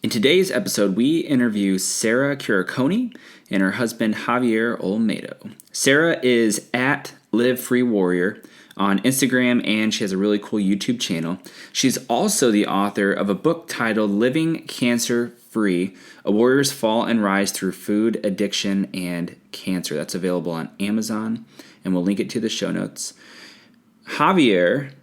In today's episode, we interview Sara Quiriconi and her husband Javier Olmedo. Sara is at Live Free Warrior on Instagram, and she has a really cool YouTube channel. She's also the author of a book titled Living Cancer Free, A Warrior's Fall and Rise Through Food, Addiction, and Cancer. That's available on Amazon, and we'll link it to the show notes. Javier,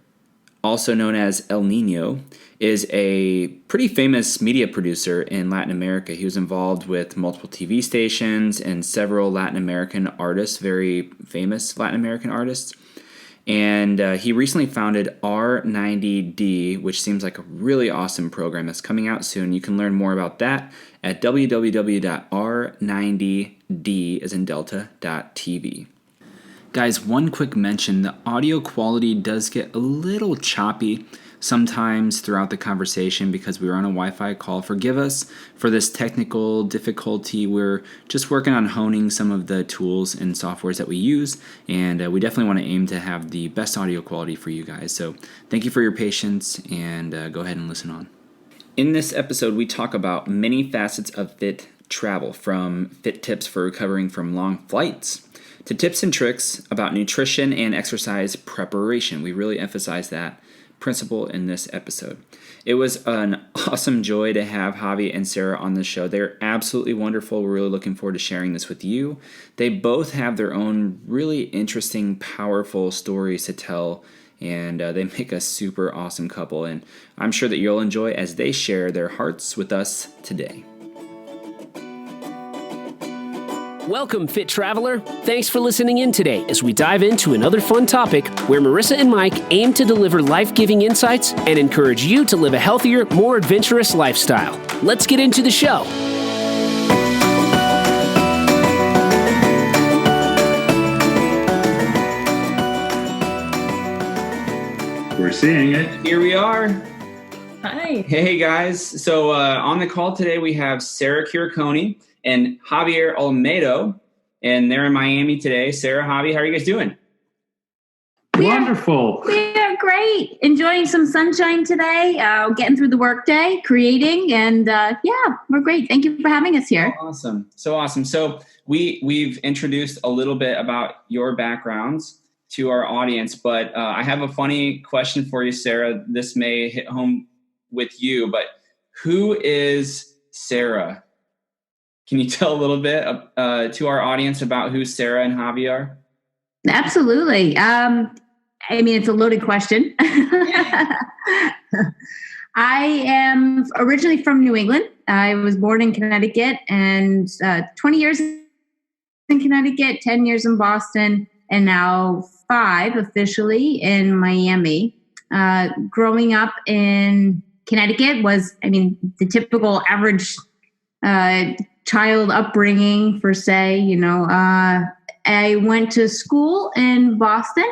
also known as El Nino, is a pretty famous media producer in Latin America. He was involved with multiple TV stations and several Latin American artists, very famous Latin American artists. And he recently founded R90D, which seems like a really awesome program that's coming out soon. You can learn more about that at www.r90d, as in delta.tv. Guys, one quick mention, the audio quality does get a little choppy sometimes throughout the conversation because we were on a Wi-Fi call. Forgive us for this technical difficulty. We're just working on honing some of the tools and softwares that we use, and we definitely want to aim to have the best audio quality for you guys. So thank you for your patience, and go ahead and listen on. In this episode, we talk about many facets of fit travel, from fit tips for recovering from long flights to tips and tricks about nutrition and exercise preparation. We really emphasize that principle in this episode. It was an awesome joy to have Javi and Sara on the show. They're absolutely wonderful. We're really looking forward to sharing this with you. They both have their own really interesting, powerful stories to tell, and they make a super awesome couple. And I'm sure that you'll enjoy as they share their hearts with us today. Welcome, Fit Traveler. Thanks for listening in today as we dive into another fun topic where Marissa and Mike aim to deliver life-giving insights and encourage you to live a healthier, more adventurous lifestyle. Let's get into the show. We're seeing it. Here we are. Hi. Hey, guys. So on the call today, we have Sara Quiriconi and Javier Olmedo, and they're in Miami today. Sara, Javi, how are you guys doing? Wonderful. We are great. Enjoying some sunshine today, getting through the workday, creating, and we're great. Thank you for having us here. So awesome. So we've introduced a little bit about your backgrounds to our audience, but I have a funny question for you, Sara. This may hit home with you, but who is Sara? Can you tell a little bit to our audience about who Sara and Javi are? Absolutely. It's a loaded question. I am originally from New England. I was born in Connecticut, and 20 years in Connecticut, 10 years in Boston, and now 5 officially in Miami. Growing up in Connecticut was, the typical average child upbringing, per se. I went to school in Boston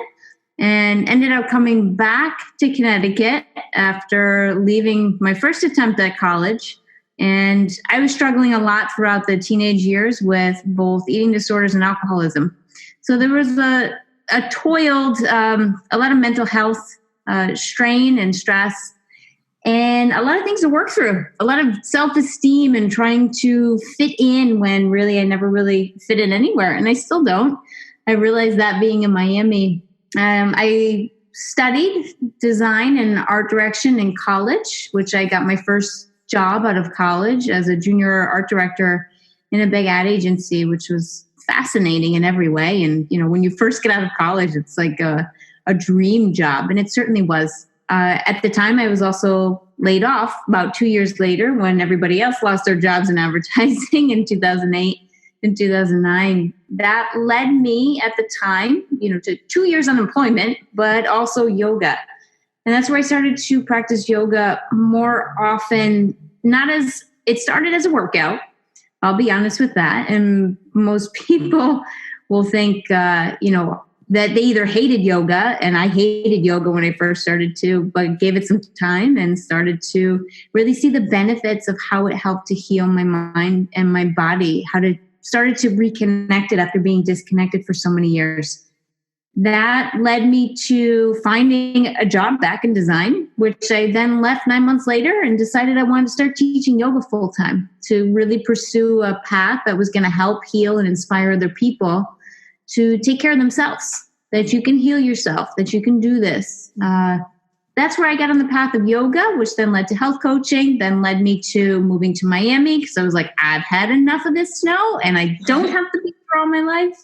and ended up coming back to Connecticut after leaving my first attempt at college. And I was struggling a lot throughout the teenage years with both eating disorders and alcoholism. So there was a lot of mental health strain and stress, and a lot of things to work through, a lot of self-esteem and trying to fit in when really I never really fit in anywhere. And I still don't. I realized that being in Miami. I studied design and art direction in college, which I got my first job out of college as a junior art director in a big ad agency, which was fascinating in every way. And, when you first get out of college, it's like a dream job. And it certainly was. At the time, I was also laid off about 2 years later when everybody else lost their jobs in advertising in 2008 and 2009. That led me at the time, to 2 years unemployment, but also yoga. And that's where I started to practice yoga more often. It started as a workout. I'll be honest with that. And most people will think, that they either hated yoga, and I hated yoga when I first started to, but gave it some time and started to really see the benefits of how it helped to heal my mind and my body, started to reconnect it after being disconnected for so many years. that led me to finding a job back in design, which I then left 9 months later and decided I wanted to start teaching yoga full time to really pursue a path that was going to help heal and inspire other people to take care of themselves, that you can heal yourself, that you can do this. That's where I got on the path of yoga, which then led to health coaching, then led me to moving to Miami because I was like, I've had enough of this snow and I don't have to be here all my life.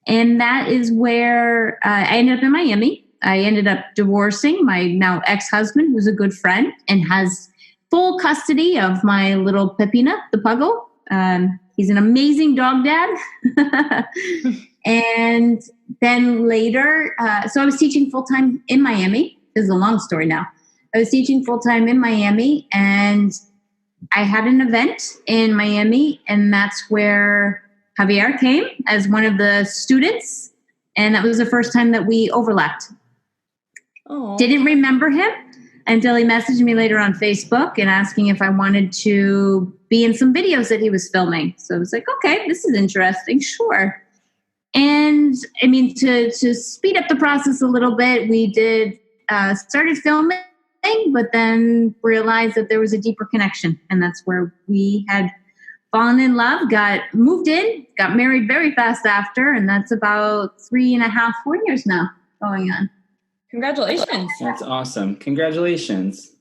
And that is where I ended up in Miami. I ended up divorcing my now ex-husband, who's a good friend and has full custody of my little Pepina, the puggle. He's an amazing dog dad. And then later, so I was teaching full-time in Miami. This is a long story now. I was teaching full-time in Miami, and I had an event in Miami, and that's where Javier came as one of the students, and that was the first time that we overlapped. Oh. Didn't remember him until he messaged me later on Facebook and asking if I wanted to be in some videos that he was filming. So I was like, okay, this is interesting, sure. And I mean, to speed up the process a little bit, we did started filming, but then realized that there was a deeper connection, and that's where we had fallen in love, got moved in, got married very fast after, and that's about 3.5, 4 years now going on. Congratulations. That's awesome. Congratulations.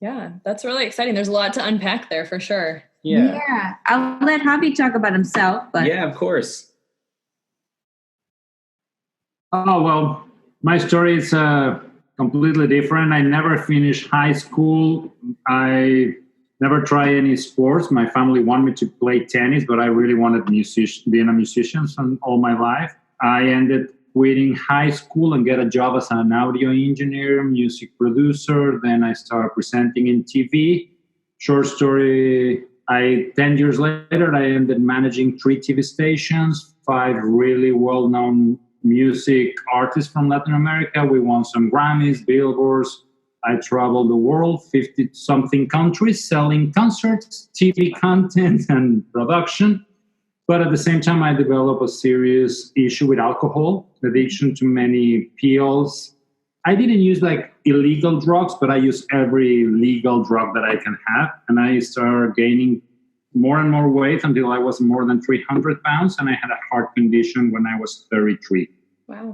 Yeah, that's really exciting. There's a lot to unpack there for sure. Yeah. I'll let Javi talk about himself. But Yeah, of course. Oh, well, my story is completely different. I never finished high school. I never tried any sports. My family wanted me to play tennis, but I really wanted being a musician all my life. I ended quitting high school and get a job as an audio engineer, music producer. Then I started presenting in TV. Short story, 10 years later, I ended managing 3 TV stations, 5 really well-known music artists from Latin America. We won some Grammys, Billboards. I traveled the world, 50-something countries, selling concerts, TV content, and production. But at the same time, I developed a serious issue with alcohol, addiction to many pills. I didn't use like illegal drugs, but I used every legal drug that I can have. And I started gaining more and more weight until I was more than 300 pounds. And I had a heart condition when I was 33. Wow.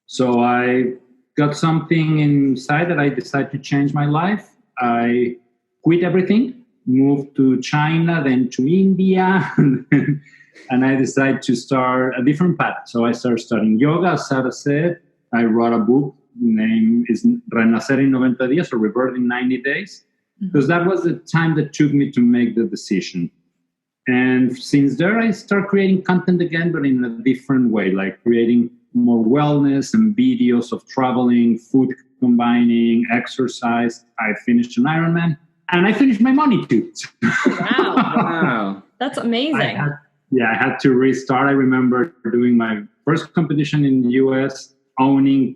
So I got something inside that I decided to change my life. I quit everything, moved to China, then to India, and I decided to start a different path. So I started studying yoga, as Sara said. I wrote a book, name is Renacer en 90 días, or Rebirth in 90 days, because that was the time that took me to make the decision. And since there, I started creating content again, but in a different way, like creating more wellness and videos of traveling, food combining, exercise. I finished an Ironman, and I finished my money too. Wow. Wow. That's amazing. I had to restart. I remember doing my first competition in the US, owning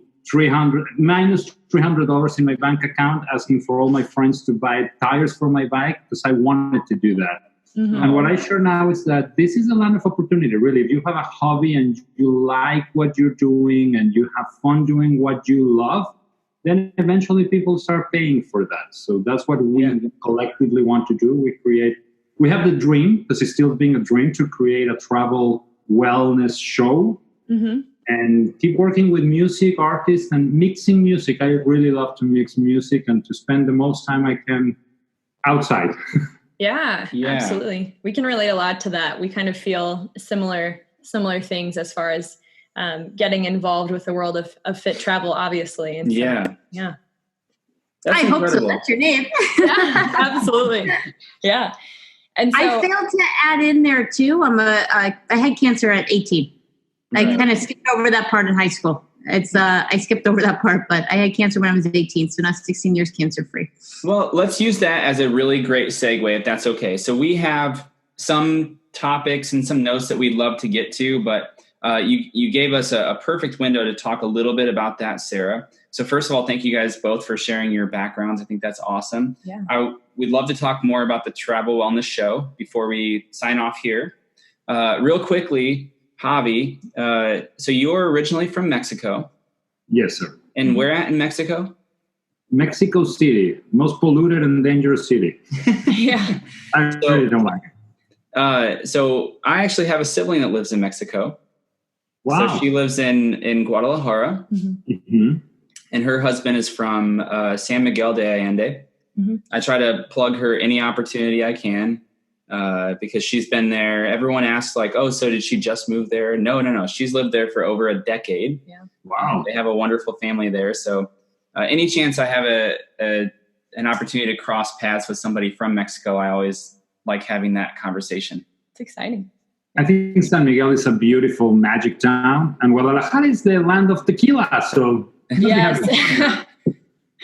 minus $300 in my bank account, asking for all my friends to buy tires for my bike because I wanted to do that. Mm-hmm. And what I share now is that this is a land of opportunity, really. If you have a hobby and you like what you're doing and you have fun doing what you love, then eventually people start paying for that. So that's what we collectively want to do. We have the dream, because it's still being a dream, to create a travel wellness show and keep working with music artists and mixing music. I really love to mix music and to spend the most time I can outside. Yeah, absolutely. We can relate a lot to that. We kind of feel similar things as far as getting involved with the world of fit travel, obviously. And so, yeah. That's I hope so. incredible. That's your name. Yeah, absolutely. Yeah. And so, I failed to add in there too. I had cancer at 18. I kind of skipped over that part in high school. I skipped over that part, but I had cancer when I was 18, so now 16 years cancer free. Well, let's use that as a really great segue, if that's okay. So we have some topics and some notes that we'd love to get to, but you gave us a perfect window to talk a little bit about that, Sara. So first of all, thank you guys both for sharing your backgrounds. I think that's awesome. Yeah. We'd love to talk more about the Travel Wellness Show before we sign off here. Real quickly, Javi, so you're originally from Mexico. Yes, sir. And where at in Mexico? Mexico City, most polluted and dangerous city. Yeah. I really don't like it. So I actually have a sibling that lives in Mexico. Wow. So she lives in Guadalajara. Mm-hmm. And her husband is from San Miguel de Allende. Mm-hmm. I try to plug her any opportunity I can because she's been there. Everyone asks like, oh, so did she just move there? No. She's lived there for over a decade. Yeah. Wow. They have a wonderful family there. So any chance I have an opportunity to cross paths with somebody from Mexico, I always like having that conversation. It's exciting. I think San Miguel is a beautiful magic town, and Guadalajara is the land of tequila. So yes.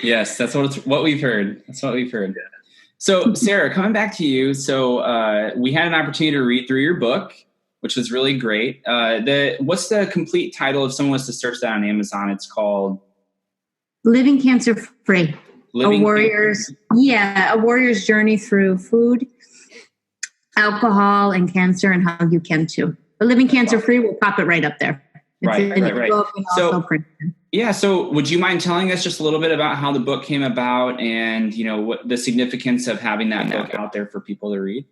Yes, that's what we've heard. So Sara, coming back to you. So we had an opportunity to read through your book, which was really great. What's the complete title if someone was to search that on Amazon? It's called Living Cancer Free. A warrior's journey through food, alcohol, and cancer, and how you can too. But Living Cancer Free, we'll pop it right up there. Right. So would you mind telling us just a little bit about how the book came about and, what the significance of having that book out there for people to read?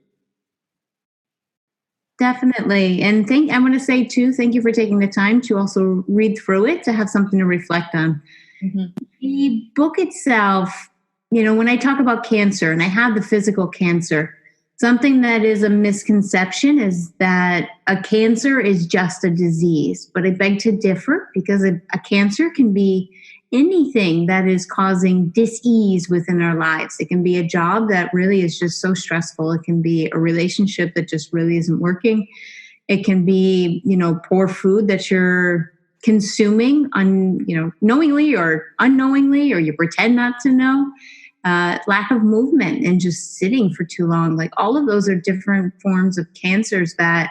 Definitely. And I want to say too, thank you for taking the time to also read through it, to have something to reflect on. Mm-hmm. The book itself, when I talk about cancer and I have the physical cancer, something that is a misconception is that a cancer is just a disease. But I beg to differ, because a cancer can be anything that is causing dis-ease within our lives. It can be a job that really is just so stressful. It can be a relationship that just really isn't working. It can be, poor food that you're consuming knowingly or unknowingly, or you pretend not to know. Lack of movement and just sitting for too long. Like, all of those are different forms of cancers that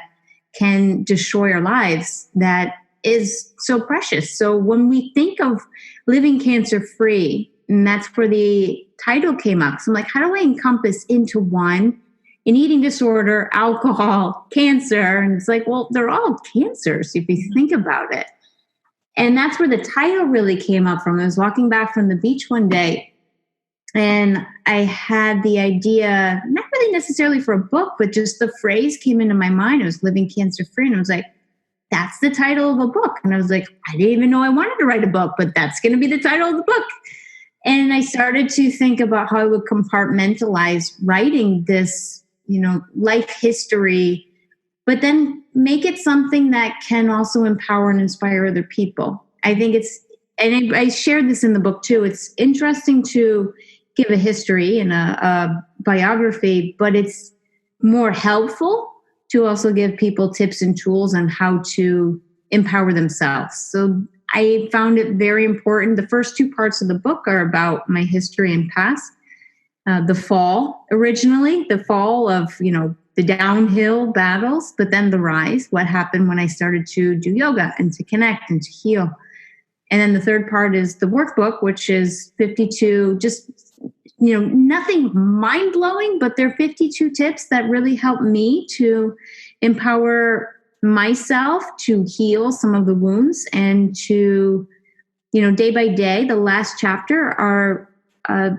can destroy our lives. That is so precious. So when we think of living cancer free, and that's where the title came up. So I'm like, how do I encompass into one an eating disorder, alcohol, cancer? And it's like, well, they're all cancers if you think about it. And that's where the title really came up from. I was walking back from the beach one day, and I had the idea, not really necessarily for a book, but just the phrase came into my mind. It was living cancer free. And I was like, that's the title of a book. And I was like, I didn't even know I wanted to write a book, but that's going to be the title of the book. And I started to think about how I would compartmentalize writing this, life history, but then make it something that can also empower and inspire other people. I think and I shared this in the book too, it's interesting to give a history and a biography, but it's more helpful to also give people tips and tools on how to empower themselves. So I found it very important. The first two parts of the book are about my history and past. The fall of, the downhill battles, but then the rise, what happened when I started to do yoga and to connect and to heal. And then the third part is the workbook, which is 52, just, nothing mind-blowing, but they're 52 tips that really help me to empower myself to heal some of the wounds and to, day by day. The last chapter are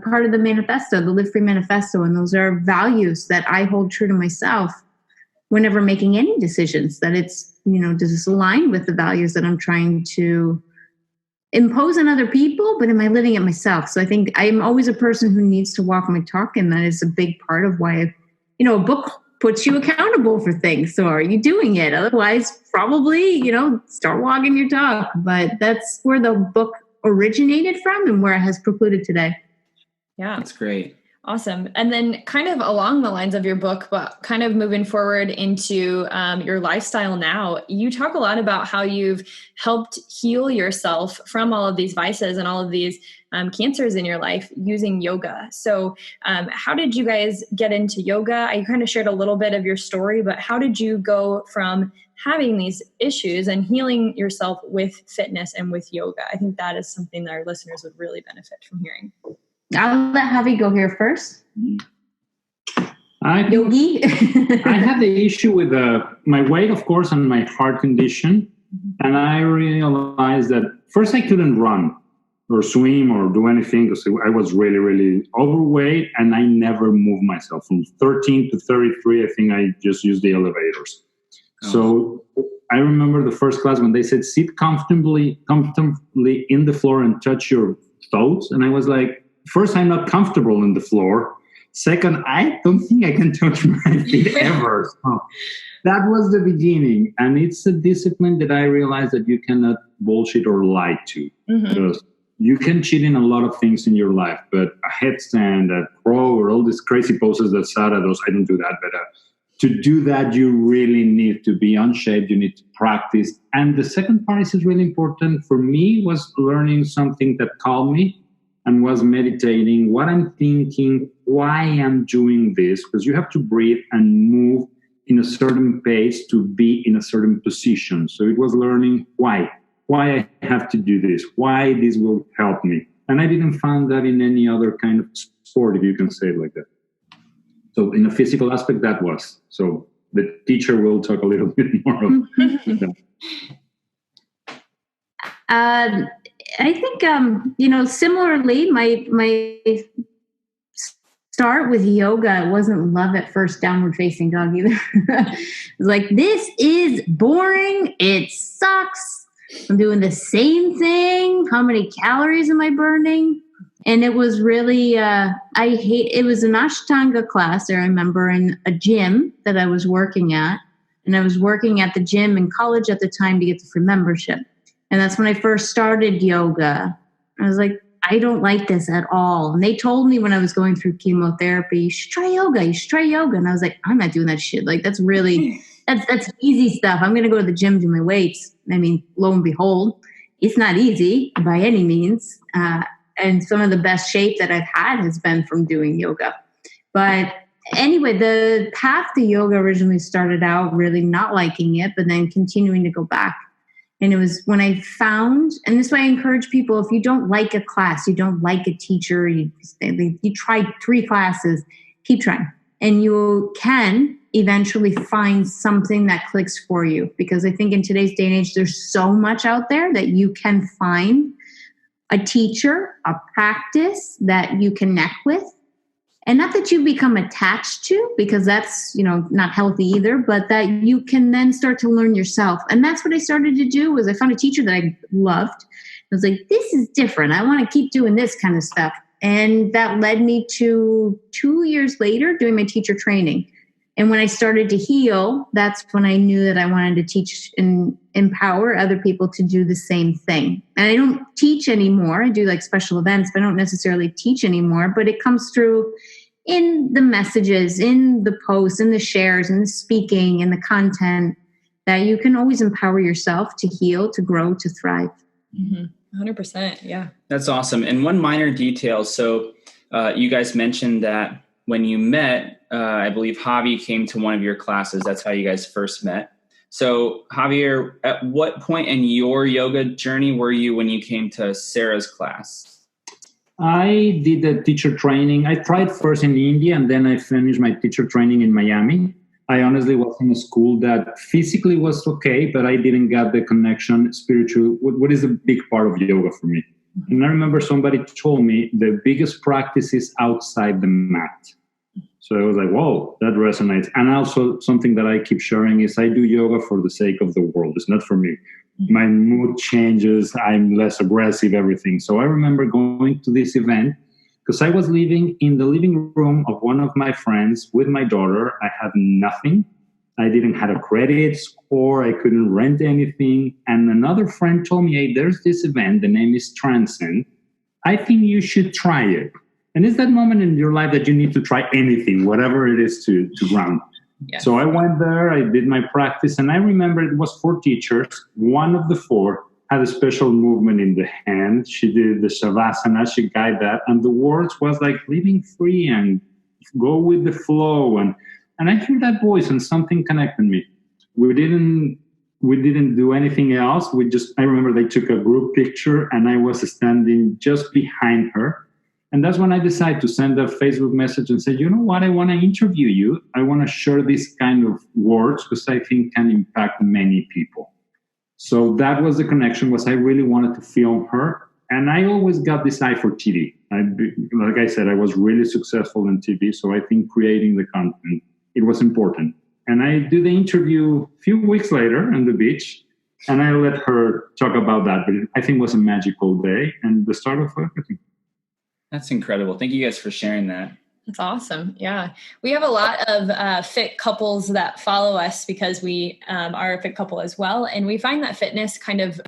part of the manifesto, the Live Free Manifesto. And those are values that I hold true to myself whenever making any decisions, that it's, does this align with the values that I'm trying to impose on other people, but am I living it myself? So I think I'm always a person who needs to walk my talk, and that is a big part of why, a book puts you accountable for things. So are you doing it? Otherwise, probably, start walking your talk. But that's where the book originated from and where it has concluded today. Yeah. That's great. Awesome. And then kind of along the lines of your book, but kind of moving forward into your lifestyle now, you talk a lot about how you've helped heal yourself from all of these vices and all of these cancers in your life using yoga. So how did you guys get into yoga? I kind of shared a little bit of your story, but how did you go from having these issues and healing yourself with fitness and with yoga? I think that is something that our listeners would really benefit from hearing. I'll let Javi go here first. yogi? I had the issue with my weight, of course, and my heart condition. And I realized that first I couldn't run or swim or do anything because I was really, really overweight, and I never moved myself. From 13 to 33, I think I just used the elevators. Oh. So I remember the first class when they said, sit comfortably in the floor and touch your toes. And I was like, first, I'm not comfortable in the floor. Second, I don't think I can touch my feet ever. So that was the beginning. And it's a discipline that I realized that you cannot bullshit or lie to. Because you can cheat in a lot of things in your life, but a headstand, a row, or all these crazy poses that Sara does, I don't do that. But to do that, you really need to be on shape. You need to practice. And the second part is really important for me was learning something that calmed me and was meditating, what I'm thinking, why I'm doing this, because you have to breathe and move in a certain pace to be in a certain position. So it was learning why I have to do this, why this will help me. And I didn't find that in any other kind of sport, if you can say it like that. So in a physical aspect, that was. So the teacher will talk a little bit more of that. I think, similarly, my start with yoga, it wasn't love at first downward facing dog either. It was like, this is boring. It sucks. I'm doing the same thing. How many calories am I burning? And it was really, it was an Ashtanga class, I remember, in a gym that I was working at. And I was working at the gym in college at the time to get the free membership. And that's when I first started yoga. I was like, I don't like this at all. And they told me when I was going through chemotherapy, you should try yoga. And I was like, I'm not doing that shit. Like, that's really, that's easy stuff. I'm going to go to the gym, do my weights. I mean, lo and behold, it's not easy by any means. And some of the best shape that I've had has been from doing yoga. But anyway, the path to yoga originally started out really not liking it, but then continuing to go back. And it was when I found, and this way I encourage people, if you don't like a class, you don't like a teacher, you try 3 classes, keep trying. And you can eventually find something that clicks for you. Because I think in today's day and age, there's so much out there that you can find a teacher, a practice that you connect with. And not that you become attached to, because that's, not healthy either, but that you can then start to learn yourself. And that's what I started to do, was I found a teacher that I loved. I was like, this is different. I want to keep doing this kind of stuff. And that led me to 2 years later doing my teacher training. And when I started to heal, that's when I knew that I wanted to teach and empower other people to do the same thing. And I don't teach anymore. I do like special events, but I don't necessarily teach anymore. But it comes through in the messages, in the posts, in the shares, in the speaking, in the content, that you can always empower yourself to heal, to grow, to thrive. 100%. Yeah. That's awesome. And one minor detail. So you guys mentioned that when you met, I believe Javi came to one of your classes. That's how you guys first met. So Javier, at what point in your yoga journey were you when you came to Sara's class? I did the teacher training. I tried first in India, and then I finished my teacher training in Miami. I honestly was in a school that physically was okay, but I didn't get the connection spiritual. What is a big part of yoga for me? And I remember somebody told me the biggest practice is outside the mat. So I was like, whoa, that resonates. And also something that I keep sharing is I do yoga for the sake of the world. It's not for me. My mood changes. I'm less aggressive, everything. So I remember going to this event because I was living in the living room of one of my friends with my daughter. I had nothing. I didn't have a credit score. I couldn't rent anything. And another friend told me, hey, there's this event. The name is Transcend. I think you should try it. And it's that moment in your life that you need to try anything, whatever it is to ground. Yes. So I went there, I did my practice, and I remember it was 4 teachers. One of the 4 had a special movement in the hand. She did the Shavasana, she guided that, and the words was like living free and go with the flow. And I heard that voice and something connected me. We didn't do anything else. I remember they took a group picture and I was standing just behind her. And that's when I decided to send a Facebook message and say, you know what, I want to interview you. I want to share this kind of words because I think can impact many people. So that was the connection, was I really wanted to film her. And I always got this eye for TV. Like I said, I was really successful in TV. So I think creating the content, it was important. And I did the interview a few weeks later on the beach. And I let her talk about that. But I think it was a magical day and the start of everything. That's incredible. Thank you guys for sharing that. That's awesome. Yeah. We have a lot of fit couples that follow us because we are a fit couple as well. And we find that fitness kind of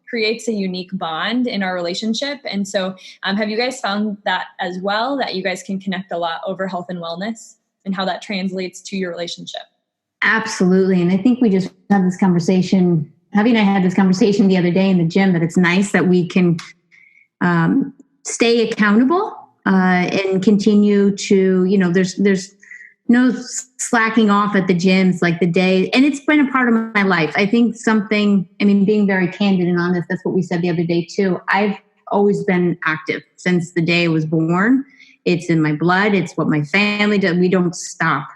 creates a unique bond in our relationship. And so have you guys found that as well, that you guys can connect a lot over health and wellness and how that translates to your relationship? Absolutely. And I think we just had this conversation. Javi and I had this conversation the other day in the gym, that it's nice that we can stay accountable and continue to, there's no slacking off at the gyms like the day. And it's been a part of my life. I think being very candid and honest, that's what we said the other day too. I've always been active since the day I was born. It's in my blood. It's what my family does. We don't stop.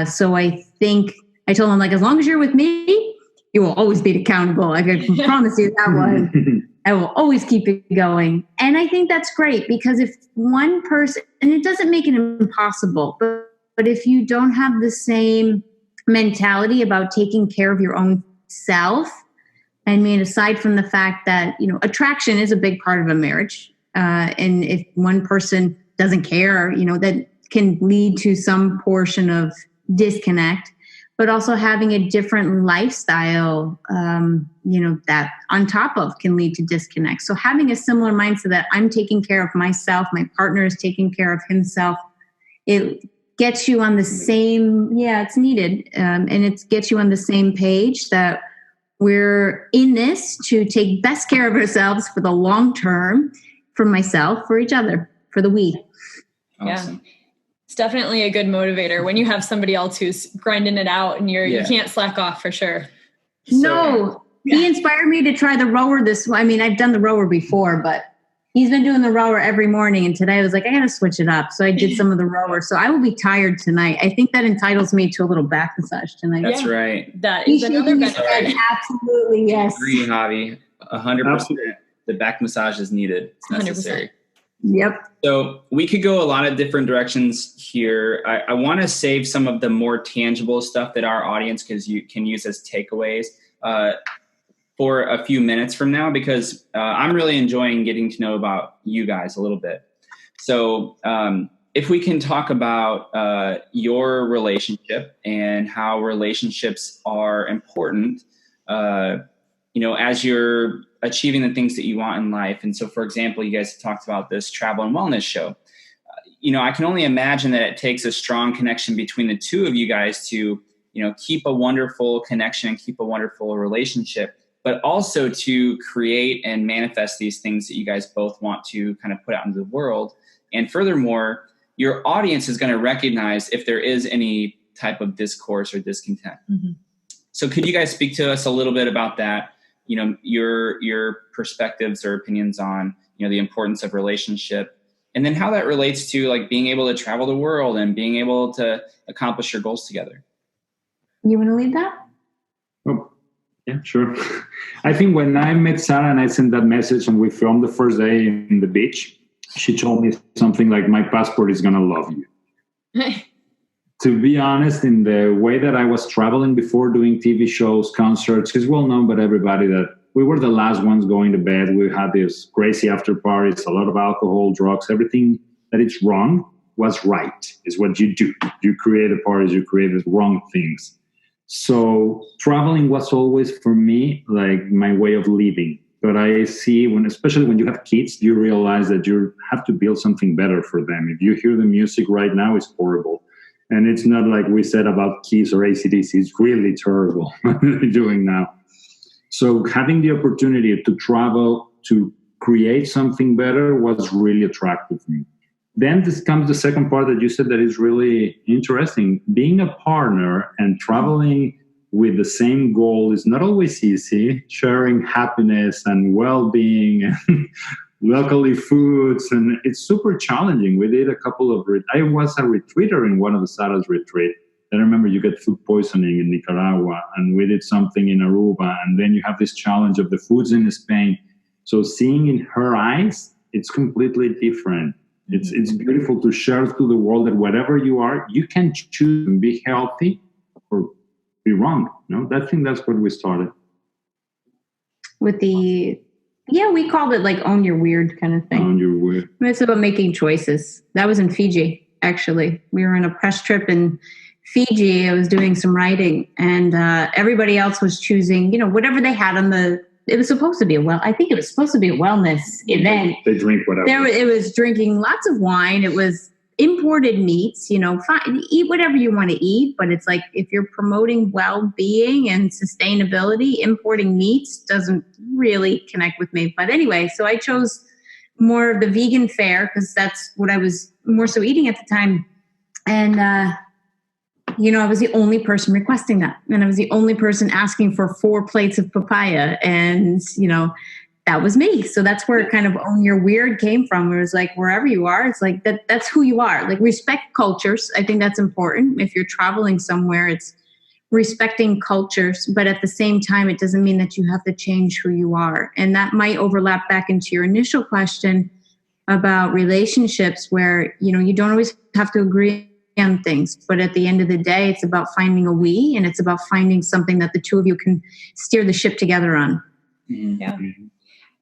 So I think I told him, as long as you're with me, you will always be accountable. I can promise you that one. I will always keep it going. And I think that's great, because if one person, and it doesn't make it impossible, but if you don't have the same mentality about taking care of your own self, aside from the fact that, attraction is a big part of a marriage. And if one person doesn't care, that can lead to some portion of disconnect, but also having a different lifestyle, that on top of can lead to disconnect. So having a similar mindset that I'm taking care of myself, my partner is taking care of himself, it gets you on the same, it's needed. And it gets you on the same page that we're in this to take best care of ourselves for the long term, for myself, for each other, for the we. Awesome. Yeah. It's definitely a good motivator when you have somebody else who's grinding it out and you can't slack off for sure. No, he inspired me to try the rower I've done the rower before, but he's been doing the rower every morning. And today I was like, I got to switch it up. So I did some of the rower. So I will be tired tonight. I think that entitles me to a little back massage tonight. That's right. That is another benefit. Absolutely, yes. Agree, Javi. 100%. The back massage is needed. It's necessary. 100%. Yep. So we could go a lot of different directions here. I want to save some of the more tangible stuff that our audience can use as takeaways for a few minutes from now, because I'm really enjoying getting to know about you guys a little bit. So if we can talk about your relationship and how relationships are important, as you're achieving the things that you want in life. And so, for example, you guys talked about this travel and wellness show. I can only imagine that it takes a strong connection between the two of you guys to, keep a wonderful connection and keep a wonderful relationship, but also to create and manifest these things that you guys both want to kind of put out into the world. And furthermore, your audience is going to recognize if there is any type of discourse or discontent. Mm-hmm. So could you guys speak to us a little bit about that? Your perspectives or opinions on, the importance of relationship, and then how that relates to being able to travel the world and being able to accomplish your goals together. You want to lead that? Oh, yeah, sure. I think when I met Sara and I sent that message and we filmed the first day in the beach, she told me something like, my passport is going to love you. To be honest, in the way that I was traveling before, doing TV shows, concerts, it's well known by everybody that we were the last ones going to bed. We had these crazy after parties, a lot of alcohol, drugs, everything that is wrong was right, is what you do. You created parties, you created wrong things. So traveling was always, for me, my way of living. But I see, especially when you have kids, you realize that you have to build something better for them. If you hear the music right now, it's horrible. And it's not like we said about Kiss or AC/DC. It's really terrible what they're doing now. So having the opportunity to travel to create something better was really attractive to me. Then this comes the second part that you said that is really interesting. Being a partner and traveling with the same goal is not always easy. Sharing happiness and well-being and locally foods, and it's super challenging. We did a couple of, I was a retreater in one of the Saras retreat. I remember you get food poisoning in Nicaragua, and we did something in Aruba, and then you have this challenge of the foods in Spain. So seeing in her eyes, it's completely different. It's beautiful to share to the world that whatever you are, you can choose and be healthy or be wrong. I think that's what we started. With we called it like own your weird kind of thing. Own your weird. It's about making choices. That was in Fiji, actually. We were on a press trip in Fiji. I was doing some writing, and everybody else was choosing, whatever they had on it was supposed to be I think it was supposed to be a wellness event. They drink whatever. It was drinking lots of wine. It was imported meats, fine, eat whatever you want to eat. But it's like, if you're promoting well-being and sustainability, importing meats doesn't really connect with me. But anyway, so I chose more of the vegan fare because that's what I was more so eating at the time. And, I was the only person requesting that. And I was the only person asking for 4 plates of papaya. And, that was me. So that's where kind of own your weird came from. It was like, wherever you are, it's like that's who you are. Like, respect cultures. I think that's important. If you're traveling somewhere, it's respecting cultures. But at the same time, it doesn't mean that you have to change who you are. And that might overlap back into your initial question about relationships where, you don't always have to agree on things, but at the end of the day, it's about finding a we, and it's about finding something that the two of you can steer the ship together on. Yeah,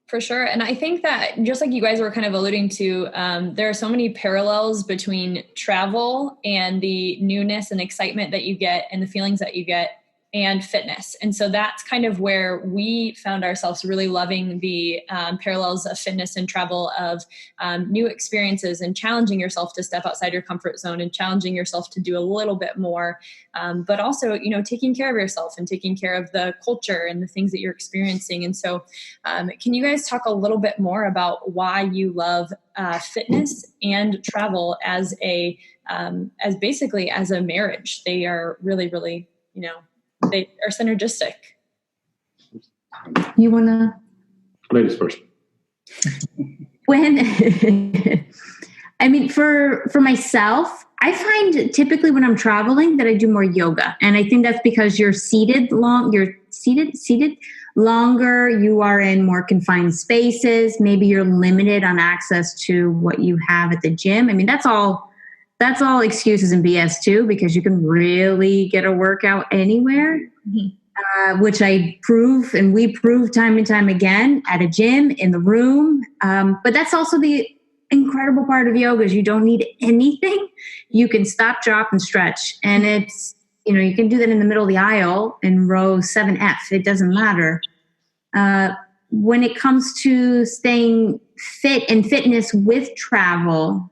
for sure. And I think that, just like you guys were kind of alluding to, there are so many parallels between travel and the newness and excitement that you get and the feelings that you get, and fitness. And so that's kind of where we found ourselves really loving the parallels of fitness and travel, of new experiences and challenging yourself to step outside your comfort zone and challenging yourself to do a little bit more. But also, taking care of yourself and taking care of the culture and the things that you're experiencing. And so can you guys talk a little bit more about why you love fitness and travel as basically as a marriage? They are really, really, they are synergistic. You want to? Ladies first. For myself, I find typically when I'm traveling that I do more yoga. And I think that's because you're seated longer, you are in more confined spaces. Maybe you're limited on access to what you have at the gym. I mean, that's all excuses and BS too, because you can really get a workout anywhere, which I prove, and we prove time and time again at a gym, in the room. But that's also the incredible part of yoga, is you don't need anything. You can stop, drop, and stretch. And it's, you can do that in the middle of the aisle in row 7F. It doesn't matter. When it comes to staying fit and fitness with travel,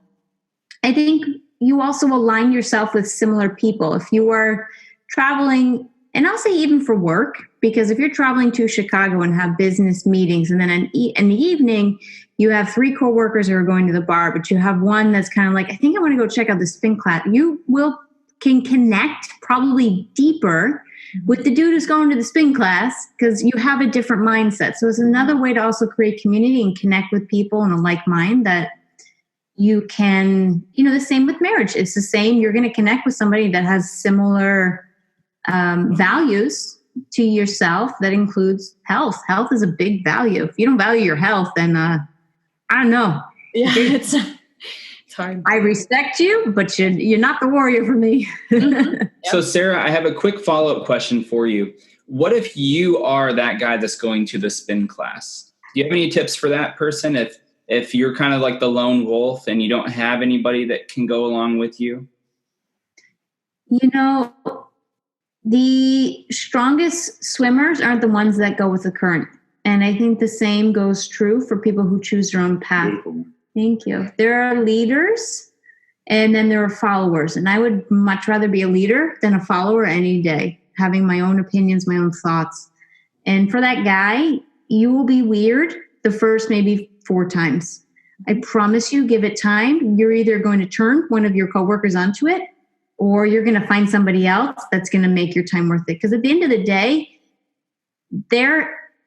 I think you also align yourself with similar people. If you are traveling, and I'll say even for work, because if you're traveling to Chicago and have business meetings, and then in the evening, you have 3 coworkers who are going to the bar, but you have one that's kind of like, I think I want to go check out the spin class. You can connect probably deeper with the dude who's going to the spin class, because you have a different mindset. So it's another way to also create community and connect with people in a like mind that you can, the same with marriage. It's the same. You're going to connect with somebody that has similar values to yourself. That includes health. Health is a big value. If you don't value your health, then I don't know. Yeah, it's hard. I respect you, but you're not the warrior for me. Mm-hmm. Yep. So Sara, I have a quick follow-up question for you. What if you are that guy that's going to the spin class? Do you have any tips for that person if you're kind of like the lone wolf and you don't have anybody that can go along with you? The strongest swimmers aren't the ones that go with the current. And I think the same goes true for people who choose their own path. Beautiful. Thank you. There are leaders, and then there are followers. And I would much rather be a leader than a follower any day, having my own opinions, my own thoughts. And for that guy, you will be weird the first maybe 4 times. I promise you, give it time. You're either going to turn one of your coworkers onto it, or you're going to find somebody else that's going to make your time worth it. Because at the end of the day,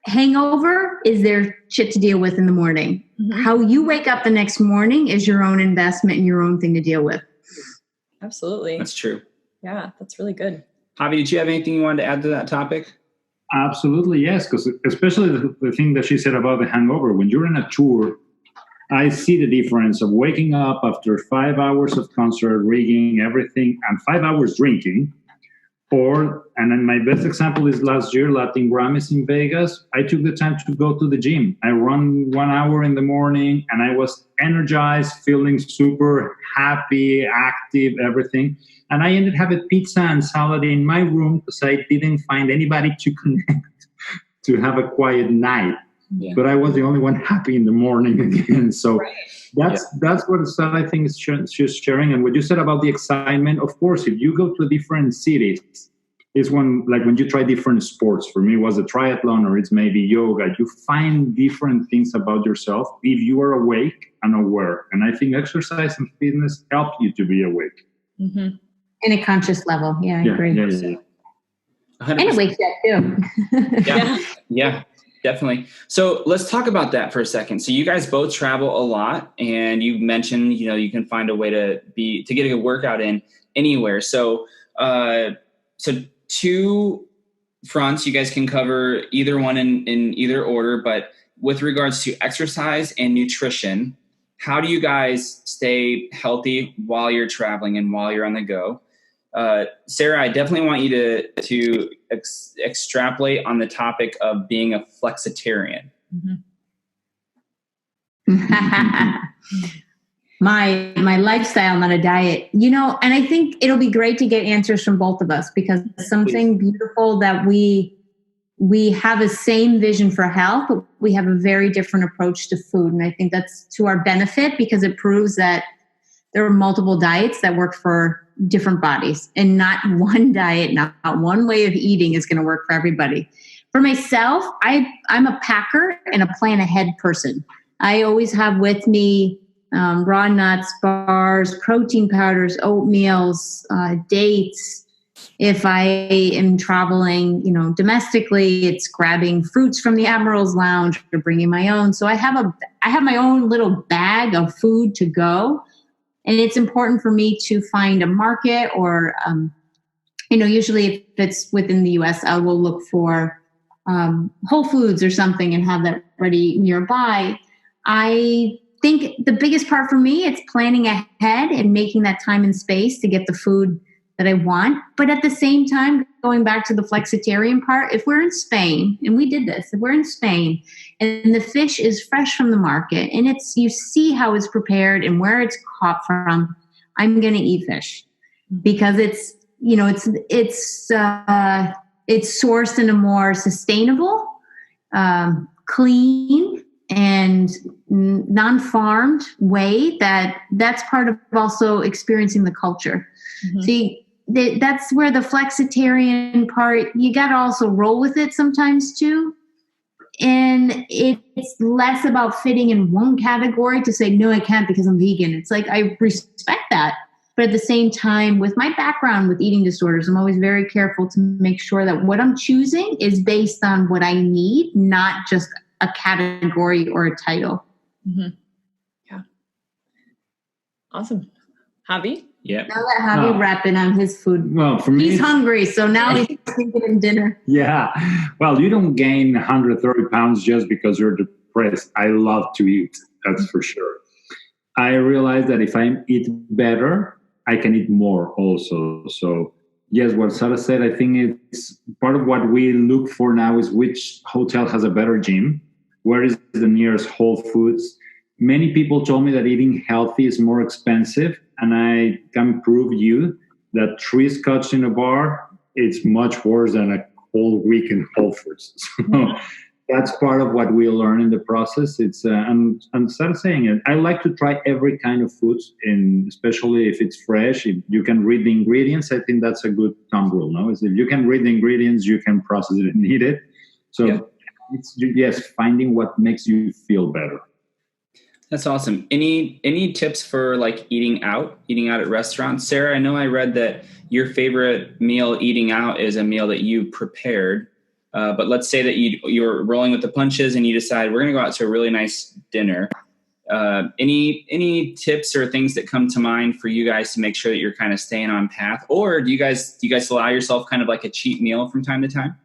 hangover is their shit to deal with in the morning. Mm-hmm. How you wake up the next morning is your own investment and your own thing to deal with. Absolutely. That's true. Yeah, that's really good. Javi, did you have anything you wanted to add to that topic? Absolutely, yes, because especially the thing that she said about the hangover, when you're in a tour, I see the difference of waking up after 5 hours of concert, rigging, everything, and 5 hours drinking. And then my best example is last year, Latin Grammys in Vegas. I took the time to go to the gym. I run 1 hour in the morning, and I was energized, feeling super happy, active, everything. And I ended up having pizza and salad in my room because I didn't find anybody to connect to have a quiet night. Yeah. But I was the only one happy in the morning again. So that's what Sara, I think, is she's sharing. And what you said about the excitement, of course, if you go to different cities, it's when you try different sports. For me, it was a triathlon, or it's maybe yoga. You find different things about yourself if you are awake and aware. And I think exercise and fitness help you to be awake. Mm-hmm. In a conscious level. Yeah, I agree. Yeah. And it wakes you up too. Yeah, definitely. So let's talk about that for a second. So you guys both travel a lot, and you mentioned, you can find a way to get a good workout in anywhere. So, two fronts, you guys can cover either one in either order, but with regards to exercise and nutrition, how do you guys stay healthy while you're traveling and while you're on the go? Sara, I definitely want you to extrapolate on the topic of being a flexitarian. Mm-hmm. my lifestyle, not a diet, and I think it'll be great to get answers from both of us, because something beautiful that we have a same vision for health, but we have a very different approach to food. And I think that's to our benefit, because it proves that there are multiple diets that work for different bodies, and not one diet, not one way of eating is going to work for everybody. For myself, I'm a packer and a plan ahead person. I always have with me raw nuts, bars, protein powders, oatmeals, dates. If I am traveling, domestically, it's grabbing fruits from the Admiral's Lounge or bringing my own. So I have my own little bag of food to go. And it's important for me to find a market, or, usually if it's within the U.S., I will look for Whole Foods or something and have that ready nearby. I think the biggest part for me, it's planning ahead and making that time and space to get the food that I want. But at the same time, going back to the flexitarian part, if we're in Spain, and we did this, if we're in Spain and the fish is fresh from the market and you see how it's prepared and where it's caught from, I'm going to eat fish, because it's sourced in a more sustainable, clean, and non-farmed way. That's part of also experiencing the culture. Mm-hmm. See, that's where the flexitarian part, you got to also roll with it sometimes too. And it's less about fitting in one category to say, no, I can't because I'm vegan. It's like, I respect that. But at the same time, with my background with eating disorders, I'm always very careful to make sure that what I'm choosing is based on what I need, not just a category or a title. Mm-hmm. Yeah. Awesome. Javi? Yeah. Now let Javi wrap it on his food. Well, for me, he's hungry, so now he's thinking of dinner. Yeah. Well, you don't gain 130 pounds just because you're depressed. I love to eat. That's for sure. I realize that if I eat better, I can eat more also. So yes, what Sara said, I think it's part of what we look for now is which hotel has a better gym. Where is the nearest Whole Foods? Many people told me that eating healthy is more expensive, and I can prove you that 3 scotch in a bar, it's much worse than a whole week in Whole Foods. So that's part of what we learn in the process. It's and Sara saying it, I like to try every kind of foods, and especially if it's fresh. If you can read the ingredients, I think that's a good thumb rule. No, is if you can read the ingredients, you can process it and eat it. So it's finding what makes you feel better. That's awesome. Any tips for like eating out at restaurants? Sara, I know I read that your favorite meal eating out is a meal that you prepared. But let's say that you're rolling with the punches and you decide we're going to go out to a really nice dinner. Any tips or things that come to mind for you guys to make sure that you're kind of staying on path? Or do you guys allow yourself kind of like a cheat meal from time to time?